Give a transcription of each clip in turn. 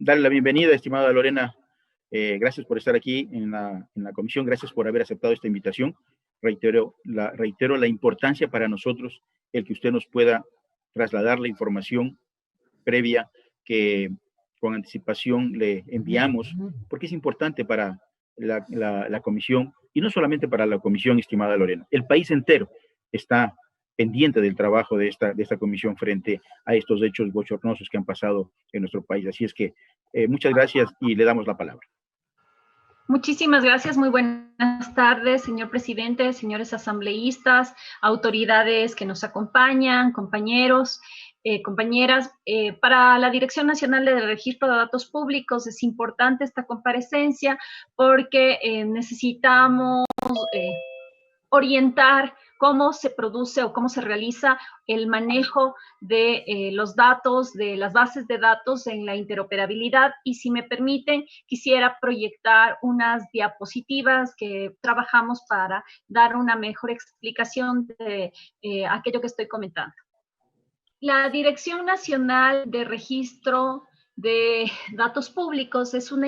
darle la bienvenida, estimada Lorena. Gracias por estar aquí en la comisión, gracias por haber aceptado esta invitación. Reitero la importancia para nosotros el que usted nos pueda trasladar la información previa que con anticipación le enviamos, porque es importante para la comisión, y no solamente para la comisión, estimada Lorena. El país entero está pendiente del trabajo de esta comisión frente a estos hechos bochornosos que han pasado en nuestro país. Así es que muchas gracias y le damos la palabra. Muchísimas gracias, muy buenas tardes, señor presidente, señores asambleístas, autoridades que nos acompañan, compañeros, compañeras. Para la Dirección Nacional de Registro de Datos Públicos es importante esta comparecencia porque necesitamos orientar cómo se produce o cómo se realiza el manejo de los datos, de las bases de datos en la interoperabilidad. Y si me permiten, quisiera proyectar unas diapositivas que trabajamos para dar una mejor explicación de aquello que estoy comentando. La Dirección Nacional de Registro de Datos Públicos es una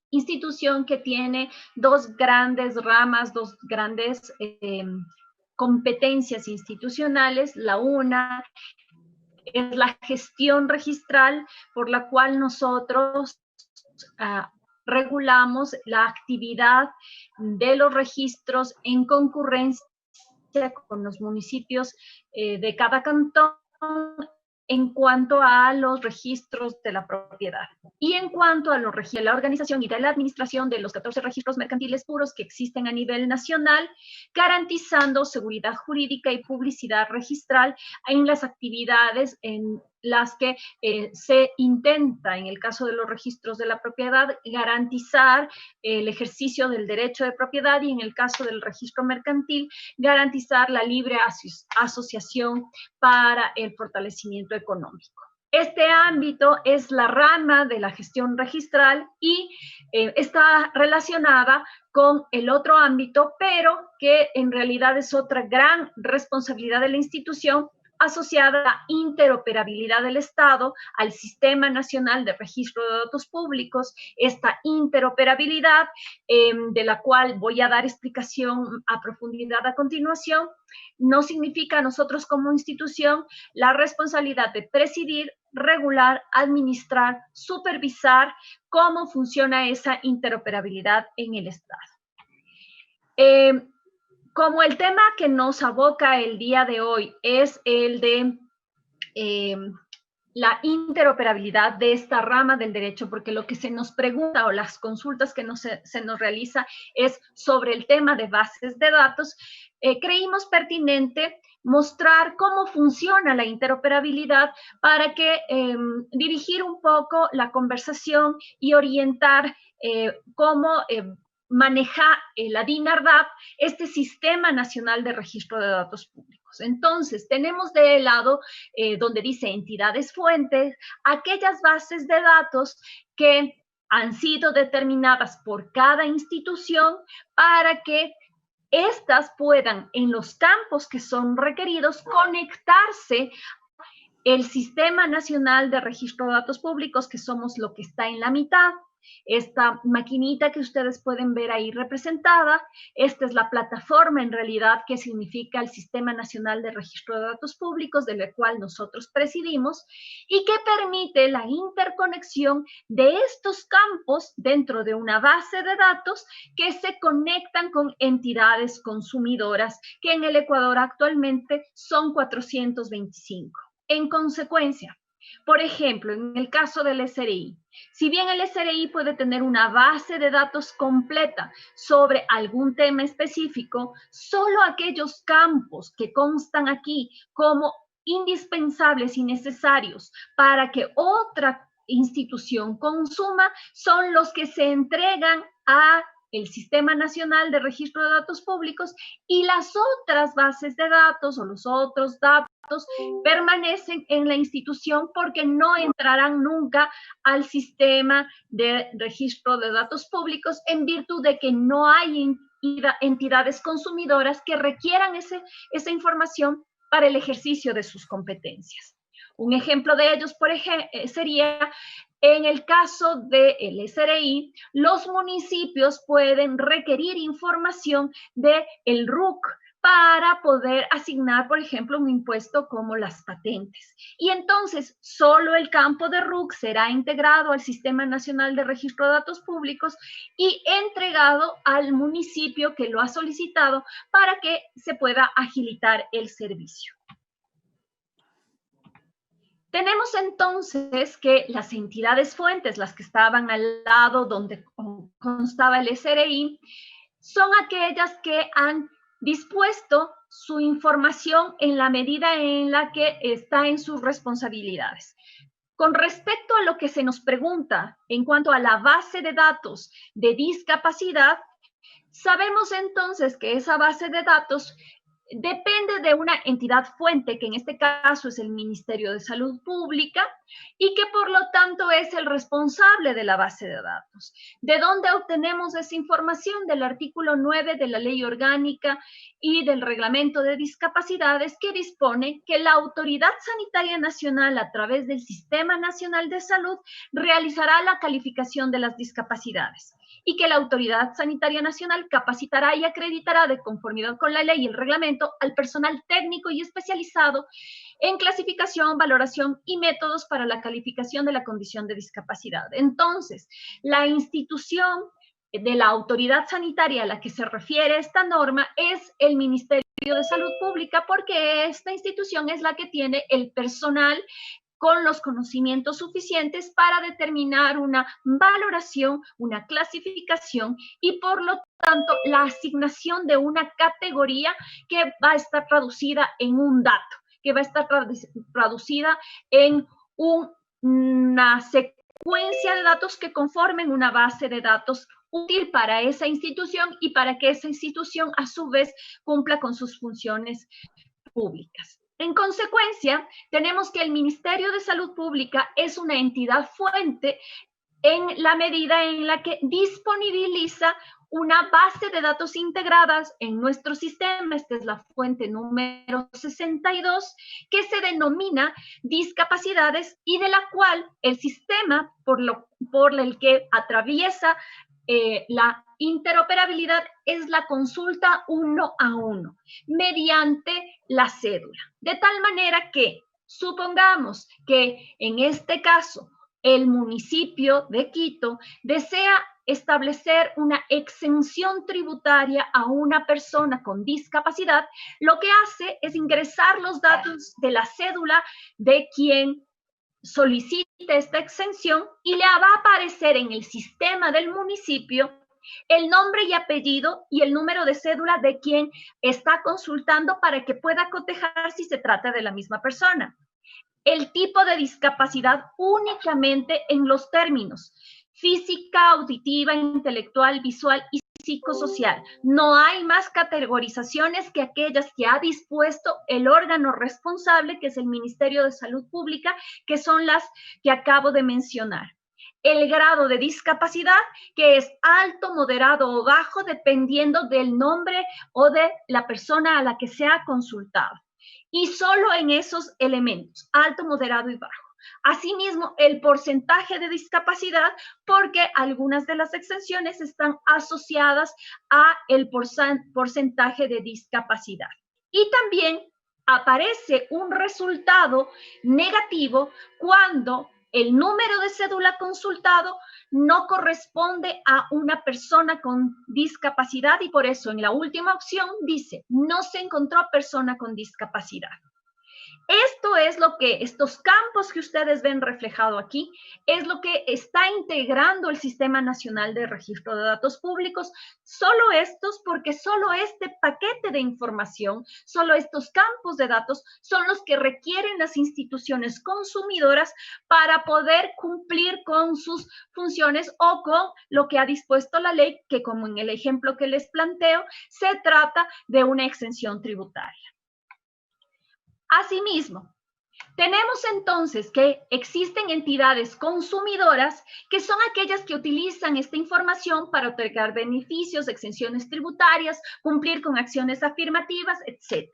institución que tiene dos grandes ramas, dos grandes competencias institucionales. La una es la gestión registral, por la cual nosotros regulamos la actividad de los registros en concurrencia con los municipios de cada cantón en cuanto a los registros de la propiedad. Y en cuanto a la organización y de la administración de los 14 registros mercantiles puros que existen a nivel nacional, garantizando seguridad jurídica y publicidad registral en las actividades en las que se intenta, en el caso de los registros de la propiedad, garantizar el ejercicio del derecho de propiedad, y en el caso del registro mercantil, garantizar la libre asociación para el fortalecimiento económico. Este ámbito es la rama de la gestión registral y está relacionada con el otro ámbito, pero que en realidad es otra gran responsabilidad de la institución, asociada a la interoperabilidad del Estado, al Sistema Nacional de Registro de Datos Públicos. Esta interoperabilidad, de la cual voy a dar explicación a profundidad a continuación, no significa a nosotros como institución la responsabilidad de presidir, regular, administrar, supervisar cómo funciona esa interoperabilidad en el Estado. Como el tema que nos aboca el día de hoy es el de la interoperabilidad de esta rama del derecho, porque lo que se nos pregunta o las consultas que se nos realiza es sobre el tema de bases de datos, creímos pertinente mostrar cómo funciona la interoperabilidad para que dirigir un poco la conversación y orientar cómo maneja la DINARDAP, este Sistema Nacional de Registro de Datos Públicos. Entonces, tenemos de lado, donde dice entidades fuentes, aquellas bases de datos que han sido determinadas por cada institución para que éstas puedan, en los campos que son requeridos, conectarse el Sistema Nacional de Registro de Datos Públicos, que somos lo que está en la mitad. Esta maquinita que ustedes pueden ver ahí representada, esta es la plataforma en realidad que significa el Sistema Nacional de Registro de Datos Públicos, de la cual nosotros presidimos, y que permite la interconexión de estos campos dentro de una base de datos que se conectan con entidades consumidoras, que en el Ecuador actualmente son 425. En consecuencia, por ejemplo, en el caso del SRI, si bien el SRI puede tener una base de datos completa sobre algún tema específico, solo aquellos campos que constan aquí como indispensables y necesarios para que otra institución consuma son los que se entregan a el Sistema Nacional de Registro de Datos Públicos, y las otras bases de datos o los otros datos permanecen en la institución porque no entrarán nunca al Sistema de Registro de Datos Públicos en virtud de que no hay entidades consumidoras que requieran esa información para el ejercicio de sus competencias. Un ejemplo de ellos, por ejemplo, sería en el caso del SRI, los municipios pueden requerir información del RUC para poder asignar, por ejemplo, un impuesto como las patentes. Y entonces, solo el campo de RUC será integrado al Sistema Nacional de Registro de Datos Públicos y entregado al municipio que lo ha solicitado para que se pueda agilitar el servicio. Tenemos entonces que las entidades fuentes, las que estaban al lado donde constaba el SRI, son aquellas que han dispuesto su información en la medida en la que está en sus responsabilidades. Con respecto a lo que se nos pregunta en cuanto a la base de datos de discapacidad, sabemos entonces que esa base de datos depende de una entidad fuente, que en este caso es el Ministerio de Salud Pública, y que por lo tanto es el responsable de la base de datos. ¿De dónde obtenemos esa información? Del artículo 9 de la Ley Orgánica y del Reglamento de Discapacidades, que dispone que la Autoridad Sanitaria Nacional, a través del Sistema Nacional de Salud, realizará la calificación de las discapacidades, y que la Autoridad Sanitaria Nacional capacitará y acreditará, de conformidad con la ley y el reglamento, al personal técnico y especializado en clasificación, valoración y métodos para la calificación de la condición de discapacidad. Entonces, la institución de la autoridad sanitaria a la que se refiere esta norma es el Ministerio de Salud Pública, porque esta institución es la que tiene el personal con los conocimientos suficientes para determinar una valoración, una clasificación y, por lo tanto, la asignación de una categoría que va a estar traducida en un dato, que va a estar traducida en una secuencia de datos que conformen una base de datos útil para esa institución y para que esa institución, a su vez, cumpla con sus funciones públicas. En consecuencia, tenemos que el Ministerio de Salud Pública es una entidad fuente en la medida en la que disponibiliza una base de datos integradas en nuestro sistema. Esta es la fuente número 62, que se denomina discapacidades y de la cual el sistema por el que atraviesa la interoperabilidad es la consulta 1 a 1 mediante la cédula. De tal manera que, supongamos que en este caso el municipio de Quito desea establecer una exención tributaria a una persona con discapacidad, lo que hace es ingresar los datos de la cédula de quien solicite esta exención y le va a aparecer en el sistema del municipio el nombre y apellido y el número de cédula de quien está consultando para que pueda cotejar si se trata de la misma persona. El tipo de discapacidad únicamente en los términos física, auditiva, intelectual, visual y psicosocial. No hay más categorizaciones que aquellas que ha dispuesto el órgano responsable, que es el Ministerio de Salud Pública, que son las que acabo de mencionar. El grado de discapacidad, que es alto, moderado o bajo, dependiendo del nombre o de la persona a la que se ha consultado. Y solo en esos elementos, alto, moderado y bajo. Asimismo, el porcentaje de discapacidad, porque algunas de las exenciones están asociadas a el porcentaje de discapacidad. Y también aparece un resultado negativo cuando el número de cédula consultado no corresponde a una persona con discapacidad, y por eso en la última opción dice, no se encontró persona con discapacidad. Esto es lo que, estos campos que ustedes ven reflejado aquí, es lo que está integrando el Sistema Nacional de Registro de Datos Públicos. Solo estos, porque solo este paquete de información, solo estos campos de datos son los que requieren las instituciones consumidoras para poder cumplir con sus funciones o con lo que ha dispuesto la ley, que como en el ejemplo que les planteo, se trata de una exención tributaria. Asimismo, tenemos entonces que existen entidades consumidoras que son aquellas que utilizan esta información para otorgar beneficios, exenciones tributarias, cumplir con acciones afirmativas, etc.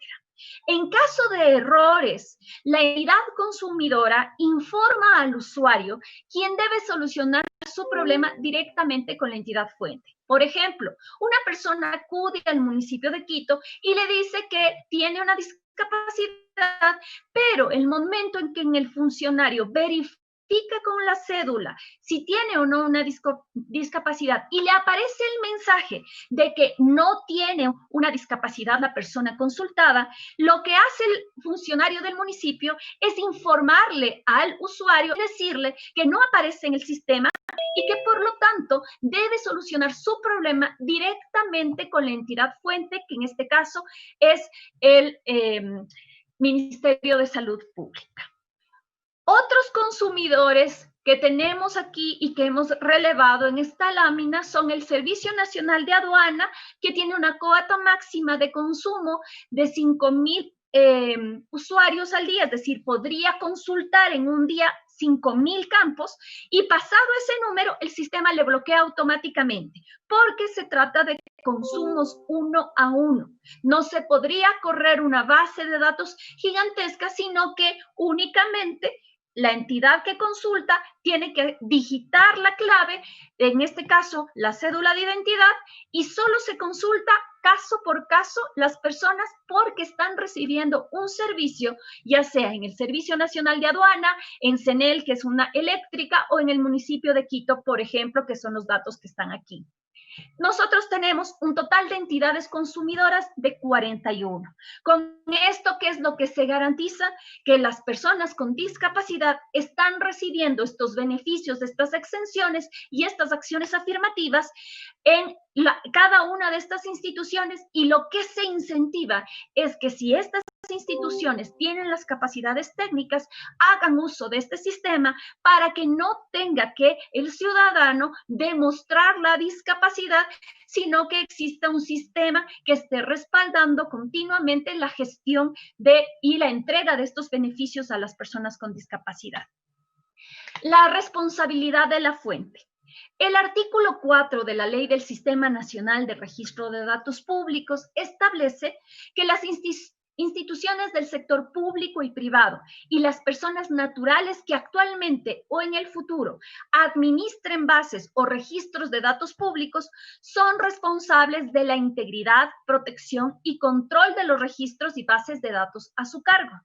En caso de errores, la entidad consumidora informa al usuario, quien debe solucionar su problema directamente con la entidad fuente. Por ejemplo, una persona acude al municipio de Quito y le dice que tiene una discapacidad, pero el momento en que el funcionario verifica con la cédula si tiene o no una discapacidad y le aparece el mensaje de que no tiene una discapacidad la persona consultada, lo que hace el funcionario del municipio es informarle al usuario, decirle que no aparece en el sistema y que por lo tanto debe solucionar su problema directamente con la entidad fuente, que en este caso es el Ministerio de Salud Pública. Otros consumidores que tenemos aquí y que hemos relevado en esta lámina son el Servicio Nacional de Aduana, que tiene una cuota máxima de consumo de 5,000 usuarios al día, es decir, podría consultar en un día 5,000 campos, y pasado ese número el sistema le bloquea automáticamente porque se trata de consumos 1 a 1. No se podría correr una base de datos gigantesca, sino que únicamente la entidad que consulta tiene que digitar la clave, en este caso la cédula de identidad, y solo se consulta caso por caso las personas porque están recibiendo un servicio, ya sea en el Servicio Nacional de Aduana, en CENEL, que es una eléctrica, o en el municipio de Quito, por ejemplo, que son los datos que están aquí. Nosotros tenemos un total de entidades consumidoras de 41. Con esto, ¿qué es lo que se garantiza? Que las personas con discapacidad están recibiendo estos beneficios, estas exenciones y estas acciones afirmativas en cada una de estas instituciones, y lo que se incentiva es que si estas instituciones tienen las capacidades técnicas, hagan uso de este sistema para que no tenga que el ciudadano demostrar la discapacidad, sino que exista un sistema que esté respaldando continuamente la gestión y la entrega de estos beneficios a las personas con discapacidad. La responsabilidad de la fuente. El artículo 4 de la Ley del Sistema Nacional de Registro de Datos Públicos establece que las instituciones del sector público y privado y las personas naturales que actualmente o en el futuro administren bases o registros de datos públicos son responsables de la integridad, protección y control de los registros y bases de datos a su cargo.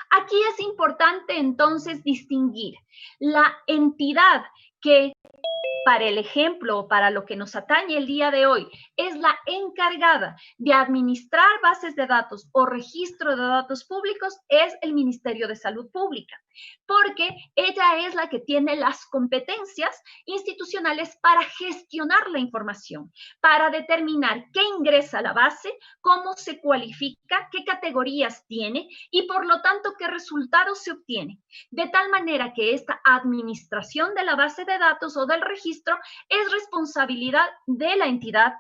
Aquí es importante entonces distinguir la entidad que, para el ejemplo, para lo que nos atañe el día de hoy, es la encargada de administrar bases de datos o registro de datos públicos, es el Ministerio de Salud Pública, porque ella es la que tiene las competencias institucionales para gestionar la información, para determinar qué ingresa a la base, cómo se cualifica, qué categorías tiene y por lo tanto qué resultados se obtiene, de tal manera que esta administración de la base de datos o del registro es responsabilidad de la entidad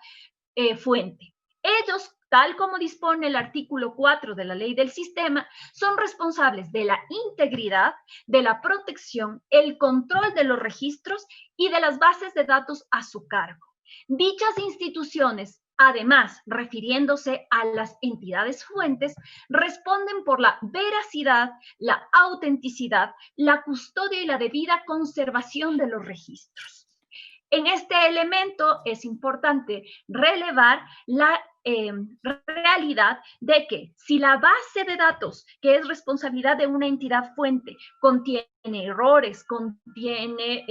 fuente. Ellos, tal como dispone el artículo 4 de la Ley del Sistema, son responsables de la integridad, de la protección, el control de los registros y de las bases de datos a su cargo. Dichas instituciones, además, refiriéndose a las entidades fuentes, responden por la veracidad, la autenticidad, la custodia y la debida conservación de los registros. En este elemento es importante relevar la realidad de que si la base de datos, que es responsabilidad de una entidad fuente, contiene errores, contiene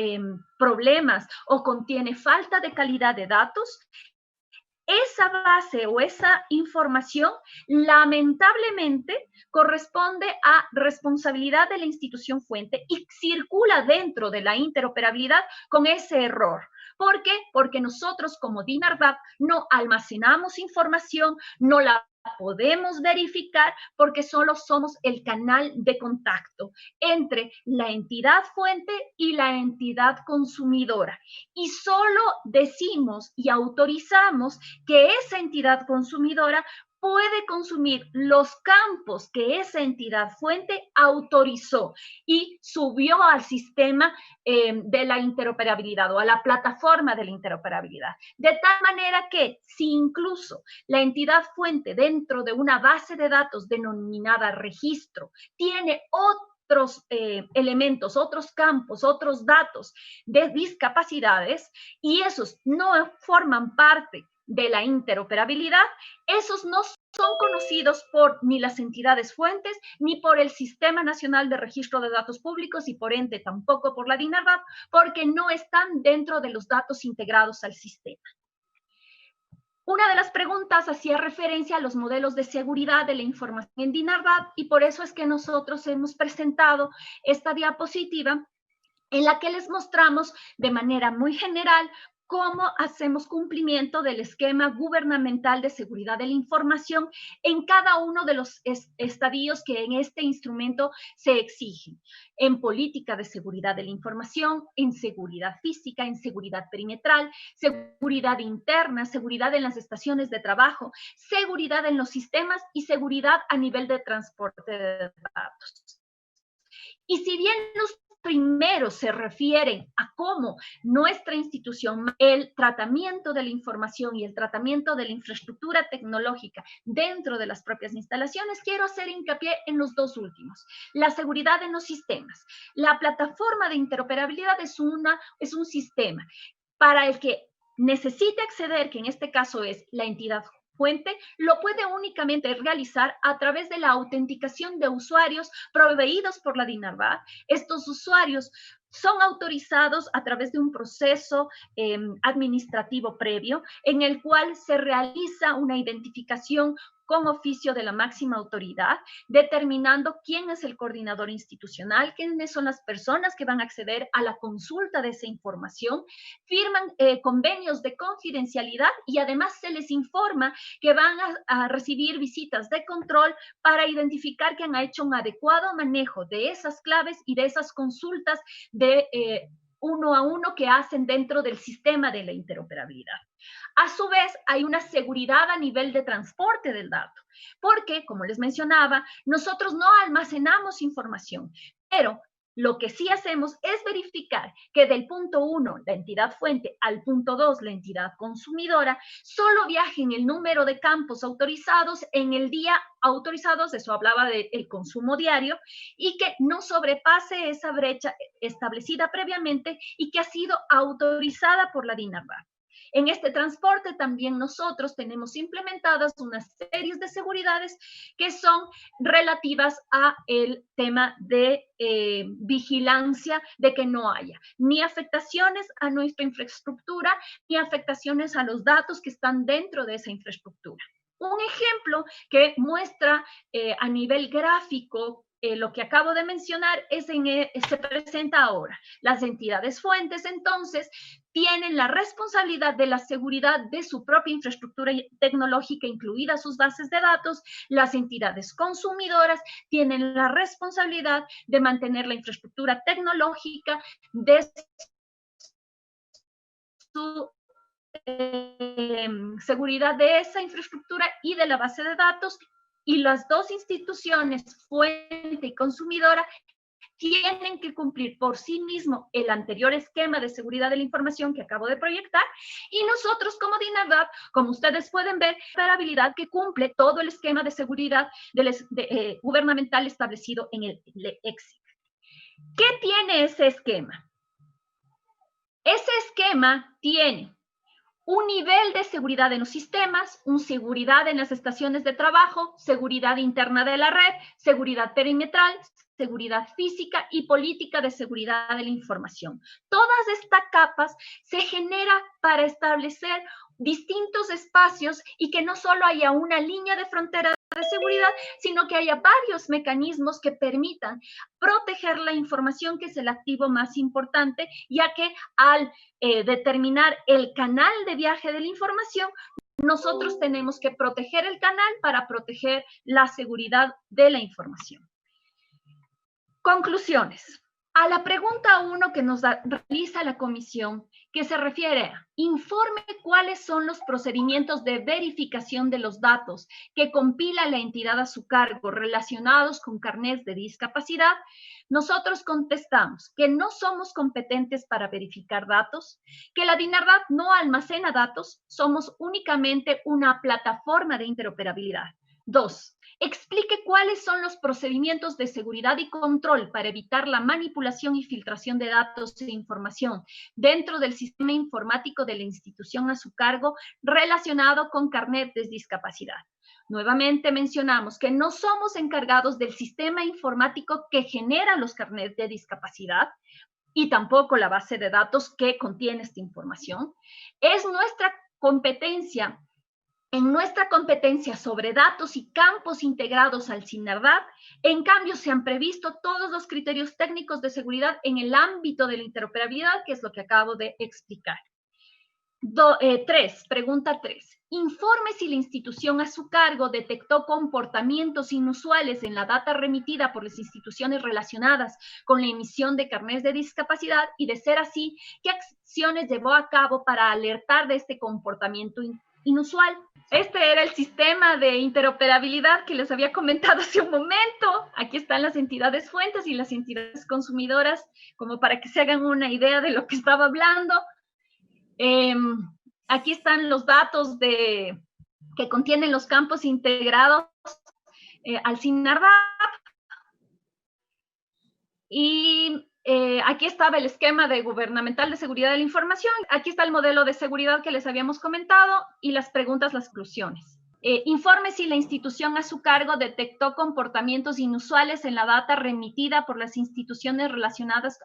problemas o contiene falta de calidad de datos, esa base o esa información lamentablemente corresponde a responsabilidad de la institución fuente y circula dentro de la interoperabilidad con ese error. ¿Por qué? Porque nosotros como DINARVAP no almacenamos información, no la podemos verificar porque solo somos el canal de contacto entre la entidad fuente y la entidad consumidora. Y solo decimos y autorizamos que esa entidad consumidora puede consumir los campos que esa entidad fuente autorizó y subió al sistema de la interoperabilidad o a la plataforma de la interoperabilidad. De tal manera que si incluso la entidad fuente dentro de una base de datos denominada registro tiene otros elementos, otros campos, otros datos de discapacidades y esos no forman parte de la interoperabilidad, esos no son conocidos por ni las entidades fuentes ni por el Sistema Nacional de Registro de Datos Públicos y por ende tampoco por la DINARVAP, porque no están dentro de los datos integrados al sistema. Una de las preguntas hacía referencia a los modelos de seguridad de la información en DINARVAP y por eso es que nosotros hemos presentado esta diapositiva en la que les mostramos de manera muy general cómo hacemos cumplimiento del esquema gubernamental de seguridad de la información en cada uno de los estadios que en este instrumento se exigen. En política de seguridad de la información, en seguridad física, en seguridad perimetral, seguridad interna, seguridad en las estaciones de trabajo, seguridad en los sistemas y seguridad a nivel de transporte de datos. Y si bien los primeros se refieren a cómo nuestra institución, el tratamiento de la información y el tratamiento de la infraestructura tecnológica dentro de las propias instalaciones, quiero hacer hincapié en los dos últimos. La seguridad en los sistemas. La plataforma de interoperabilidad es un sistema para el que necesite acceder, que en este caso es la entidad fuente, lo puede únicamente realizar a través de la autenticación de usuarios proveídos por la DINARVAP. Estos usuarios son autorizados a través de un proceso administrativo previo en el cual se realiza una identificación con oficio de la máxima autoridad, determinando quién es el coordinador institucional, quiénes son las personas que van a acceder a la consulta de esa información, firman convenios de confidencialidad y además se les informa que van a recibir visitas de control para identificar que han hecho un adecuado manejo de esas claves y de esas consultas de uno a uno que hacen dentro del sistema de la interoperabilidad. A su vez, hay una seguridad a nivel de transporte del dato, porque, como les mencionaba, nosotros no almacenamos información, pero lo que sí hacemos es verificar que del punto 1, la entidad fuente, al punto 2, la entidad consumidora, solo viajen el número de campos autorizados en el día autorizados, eso hablaba del consumo diario, y que no sobrepase esa brecha establecida previamente y que ha sido autorizada por la DINARVAP. En este transporte también nosotros tenemos implementadas unas series de seguridades que son relativas a el tema de vigilancia de que no haya ni afectaciones a nuestra infraestructura ni afectaciones a los datos que están dentro de esa infraestructura. Un ejemplo que muestra a nivel gráfico lo que acabo de mencionar se presenta ahora. Las entidades fuentes, entonces, tienen la responsabilidad de la seguridad de su propia infraestructura tecnológica, incluidas sus bases de datos. Las entidades consumidoras tienen la responsabilidad de mantener la infraestructura tecnológica de su seguridad de esa infraestructura y de la base de datos. Y las dos instituciones, fuente y consumidora, tienen que cumplir por sí mismo el anterior esquema de seguridad de la información que acabo de proyectar y nosotros como DINARVAP, como ustedes pueden ver, interoperabilidad que cumple todo el esquema de seguridad gubernamental establecido en el EXIC. ¿Qué tiene ese esquema? Ese esquema tiene un nivel de seguridad en los sistemas, seguridad en las estaciones de trabajo, seguridad interna de la red, seguridad perimetral, seguridad física y política de seguridad de la información. Todas estas capas se generan para establecer distintos espacios y que no solo haya una línea de frontera de seguridad, sino que haya varios mecanismos que permitan proteger la información, que es el activo más importante, ya que al determinar el canal de viaje de la información, nosotros tenemos que proteger el canal para proteger la seguridad de la información. Conclusiones. A la pregunta 1 que nos realiza la comisión, que se refiere a informe cuáles son los procedimientos de verificación de los datos que compila la entidad a su cargo relacionados con carnets de discapacidad, nosotros contestamos que no somos competentes para verificar datos, que la DINARDAP no almacena datos, somos únicamente una plataforma de interoperabilidad. 2. Explique cuáles son los procedimientos de seguridad y control para evitar la manipulación y filtración de datos e información dentro del sistema informático de la institución a su cargo relacionado con carnet de discapacidad. Nuevamente mencionamos que no somos encargados del sistema informático que genera los carnets de discapacidad y tampoco la base de datos que contiene esta información. Es nuestra competencia. En nuestra competencia sobre datos y campos integrados al CINARDAP, en cambio, se han previsto todos los criterios técnicos de seguridad en el ámbito de la interoperabilidad, que es lo que acabo de explicar. Pregunta 3. Informe si la institución a su cargo detectó comportamientos inusuales en la data remitida por las instituciones relacionadas con la emisión de carnets de discapacidad y, de ser así, qué acciones llevó a cabo para alertar de este comportamiento inusual. Este era el sistema de interoperabilidad que les había comentado hace un momento. Aquí están las entidades fuentes y las entidades consumidoras, como para que se hagan una idea de lo que estaba hablando. Aquí están los datos que contienen los campos integrados al CINARDAP. Y aquí estaba el esquema gubernamental de seguridad de la información. Aquí está el modelo de seguridad que les habíamos comentado y las preguntas, las conclusiones. Informe si la institución a su cargo detectó comportamientos inusuales en la data remitida por las instituciones relacionadas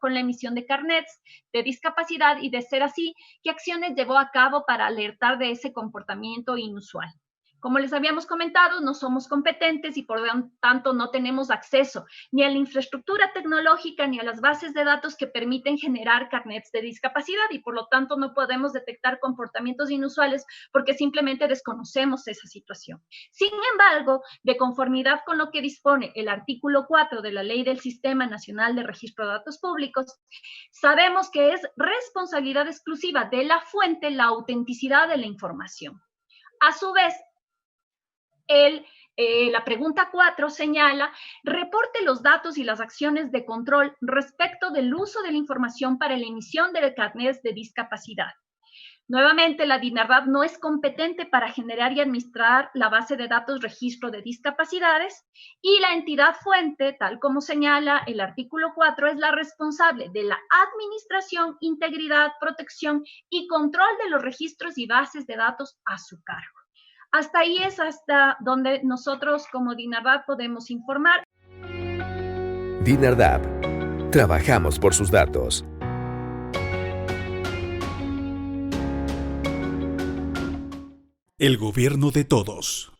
con la emisión de carnets de discapacidad y, de ser así, qué acciones llevó a cabo para alertar de ese comportamiento inusual. Como les habíamos comentado, no somos competentes y por lo tanto no tenemos acceso ni a la infraestructura tecnológica ni a las bases de datos que permiten generar carnets de discapacidad y por lo tanto no podemos detectar comportamientos inusuales porque simplemente desconocemos esa situación. Sin embargo, de conformidad con lo que dispone el artículo 4 de la Ley del Sistema Nacional de Registro de Datos Públicos, sabemos que es responsabilidad exclusiva de la fuente la autenticidad de la información. A su vez, la pregunta 4 señala, reporte los datos y las acciones de control respecto del uso de la información para la emisión de carnets de discapacidad. Nuevamente, la DINARDAP no es competente para generar y administrar la base de datos registro de discapacidades y la entidad fuente, tal como señala el artículo 4, es la responsable de la administración, integridad, protección y control de los registros y bases de datos a su cargo. Hasta ahí es hasta donde nosotros como DINARDAP podemos informar. DINARDAP. Trabajamos por sus datos. El gobierno de todos.